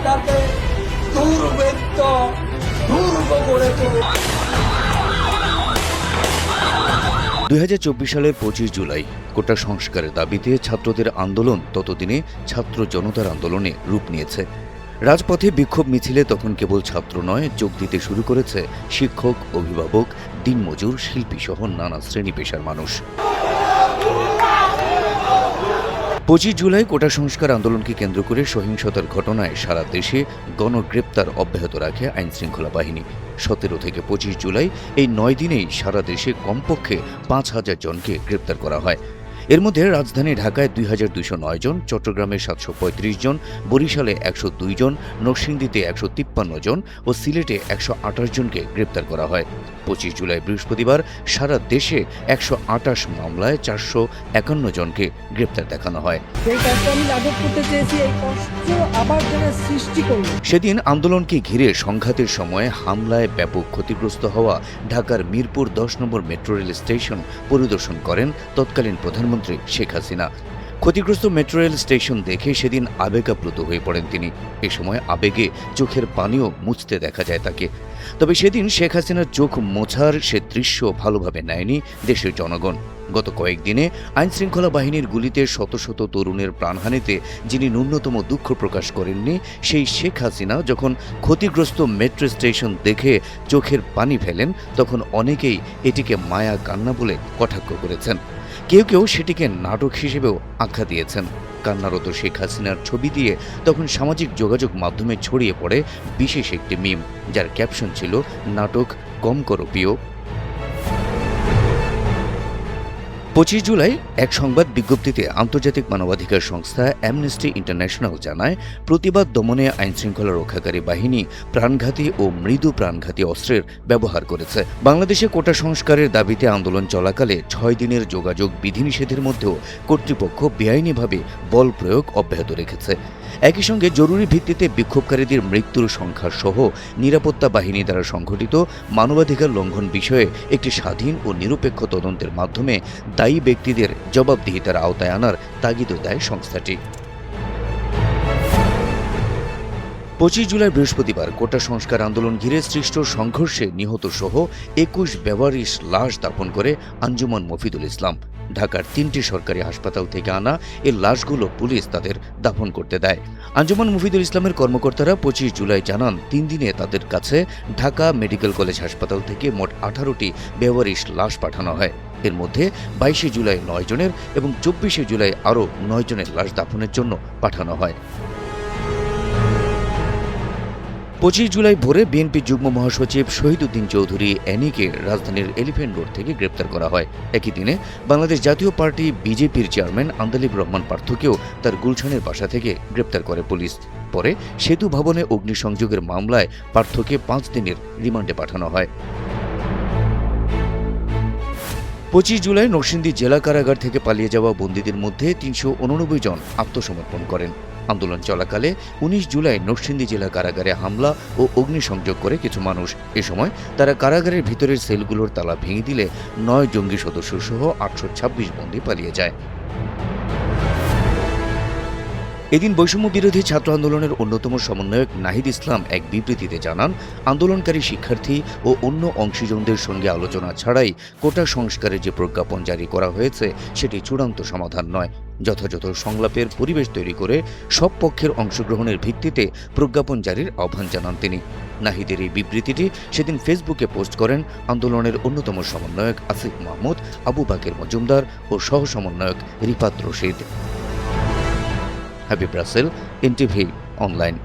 যাতে দুর্বৃত্ত দুর্গ করে তোলে। 2024 সালের 25 জুলাই কোটা সংস্কারের দাবিতে ছাত্রদের আন্দোলন ততদিনে ছাত্র জনতার আন্দোলনে রূপ নিয়েছে। রাজপথে বিক্ষোভ মিছিলে তখন কেবল ছাত্র নয়, যোগ দিতে শুরু করেছে শিক্ষক, অভিভাবক, দিনমজুর, শিল্পী সহ নানা শ্রেণী পেশার মানুষ। 25 জুলাই কোটা সংস্কার আন্দোলনকে কেন্দ্র করে সহিংসতার ঘটনায় সারা দেশে গণগ্রেপ্তার অব্যাহত রাখে আইনশৃঙ্খলা বাহিনী। 17 থেকে 25 জুলাই এই 9 দিনেই সারা দেশে কমপক্ষে 5,000 জনকে গ্রেপ্তার করা হয়। এর মধ্যে রাজধানী ঢাকায় 2,209 জন, চট্টগ্রামে 735 জন, বরিশালে 102 জন, নরসিংদীতে 153 জন ও সিলেটে 128 জনকে গ্রেপ্তার করা হয়। 25 জুলাই বৃহস্পতিবার সারা দেশে 128 মামলায় 451 জনকে গ্রেপ্তার দেখানো হয়। সেদিন আন্দোলনকে ঘিরে সংঘাতের সময় হামলায় ব্যাপক ক্ষতিগ্রস্ত হওয়া ঢাকার মিরপুর 10 নম্বর মেট্রো রেল স্টেশন পরিদর্শন করেন তৎকালীন প্রধানমন্ত্রী শেখ হাসিনা। ক্ষতিগ্রস্ত মেট্রো রেল স্টেশন দেখে সেদিন আবেগাপ্লুত হয়ে পড়েন তিনি। এ সময় আবেগে চোখের পানিও মুছতে দেখা যায় তাকে। তবে সেদিন শেখ হাসিনার চোখ মোছার সে দৃশ্য ভালোভাবে নেয়নি দেশের জনগণ। গত কয়েকদিনে আইনশৃঙ্খলা বাহিনীর গুলিতে শত শত তরুণের প্রাণহানিতে যিনি ন্যূনতম দুঃখ প্রকাশ করেননি, সেই শেখ হাসিনা যখন ক্ষতিগ্রস্ত মেট্রো স্টেশন দেখে চোখের পানি ফেলেন, তখন অনেকেই এটিকে মায়া কান্না বলে কটাক্ষ করেছেন। কেউ কেউ সেটিকে নাটক হিসেবেও আখ্যা দিয়েছেন। কান্নারত শেখ হাসিনার ছবি দিয়ে তখন সামাজিক যোগাযোগ মাধ্যমে ছড়িয়ে পড়ে বিশেষ একটি মিম, যার ক্যাপশন ছিল নাটক কম করো প্রিয়। 25 জুলাই এক সংবাদ বিজ্ঞপ্তিতে আন্তর্জাতিক মানবাধিকার সংস্থা অ্যামনেস্টি ইন্টারন্যাশনাল জানায়, প্রতিবাদ দমনে আইনশৃঙ্খলা রক্ষাকারী বাহিনী প্রাণঘাতী ও মৃদু প্রাণঘাতী অস্ত্রের ব্যবহার করেছে। বাংলাদেশে কোটা সংস্কারের দাবিতে আন্দোলন চলাকালে 6 দিনের যোগাযোগ বিধিনিষেধের মধ্যেও কর্তৃপক্ষ বেআইনিভাবে বল প্রয়োগ অব্যাহত রেখেছে। একই সঙ্গে জরুরি ভিত্তিতে বিক্ষোভকারীদের মৃত্যুর সংখ্যা সহ নিরাপত্তা বাহিনী দ্বারা সংঘটিত মানবাধিকার লঙ্ঘন বিষয়ে একটি স্বাধীন ও নিরপেক্ষ তদন্তের মাধ্যমে দায়ী ব্যক্তিদের জবাবদিহিতার আওতায় আনার তাগিদও দেয় সংস্থাটি। 25 জুলাই বৃহস্পতিবার কোটা সংস্কার আন্দোলন ঘিরে সৃষ্ট সংঘর্ষে নিহত সহ 21 বেওয়ারিশ লাশ দাফন করে আঞ্জুমান মফিদুল ইসলাম। ঢাকার 3টি সরকারি হাসপাতাল থেকে আনা এই লাশগুলো পুলিশ তাদের দাফন করতে দেয়। আঞ্জুমান মফিদুল ইসলামের কর্মকর্তারা 25 জুলাই জানান, 3 দিনে তাদের কাছে ঢাকা মেডিকেল কলেজ হাসপাতাল থেকে মোট 18টি বেওয়ারিশ লাশ পাঠানো হয়। এর মধ্যে 22 জুলাই 9 জনের এবং 24 জুলাই আরও 9 জনের লাশ দাফনের জন্য পাঠানো হয়। 25 জুলাই ভোরে বিএনপি যুগ্ম মহাসচিব শহীদউদ্দিন চৌধুরী এনিকে রাজধানীর এলিফ্যান্ট রোড থেকে গ্রেপ্তার করা হয়। একই দিনে বাংলাদেশ জাতীয় পার্টি বিজেপির চেয়ারম্যান আন্দালিব রহমান পার্থকেও তার গুলশানের বাসা থেকে গ্রেপ্তার করে পুলিশ। পরে সেতু ভবনে অগ্নিসংযোগের মামলায় পার্থকে 5 দিনের রিমান্ডে পাঠানো হয়। 25 জুলাই নরসিংদী জেলা কারাগার থেকে পালিয়ে যাওয়া বন্দীদের মধ্যে 389 জন আত্মসমর্পণ করেন। আন্দোলন চলাকালে 19 জুলাই নরসিংদী জেলা কারাগারে হামলা ও অগ্নিসংযোগ করে কিছু মানুষ। এ সময় তারা কারাগারের ভিতরের সেলগুলোর তালা ভেঙে দিলে 9 জঙ্গি সদস্য সহ 826 বন্দী পালিয়ে যায়। এদিন বৈষম্য বিরোধী ছাত্র আন্দোলনের অন্যতম সমন্বয়ক নাহিদ ইসলাম এক বিবৃতিতে জানান, আন্দোলনকারী শিক্ষার্থী ও অন্য অংশীজনদের সঙ্গে আলোচনা ছাড়াই কোটা সংস্কারের যে প্রজ্ঞাপন জারি করা হয়েছে সেটি চূড়ান্ত সমাধান নয়। যথাযথ সংলাপের পরিবেশ তৈরি করে সব পক্ষের অংশগ্রহণের ভিত্তিতে প্রজ্ঞাপন জারির আহ্বান জানান তিনি। নাহিদের এই বিবৃতিটি সেদিন ফেসবুকে পোস্ট করেন আন্দোলনের অন্যতম সমন্বয়ক আসিফ মাহমুদ, আবু বাকের মজুমদার ও সহ সমন্বয়ক রিফাত রশিদ। Habib Russell, NTV online.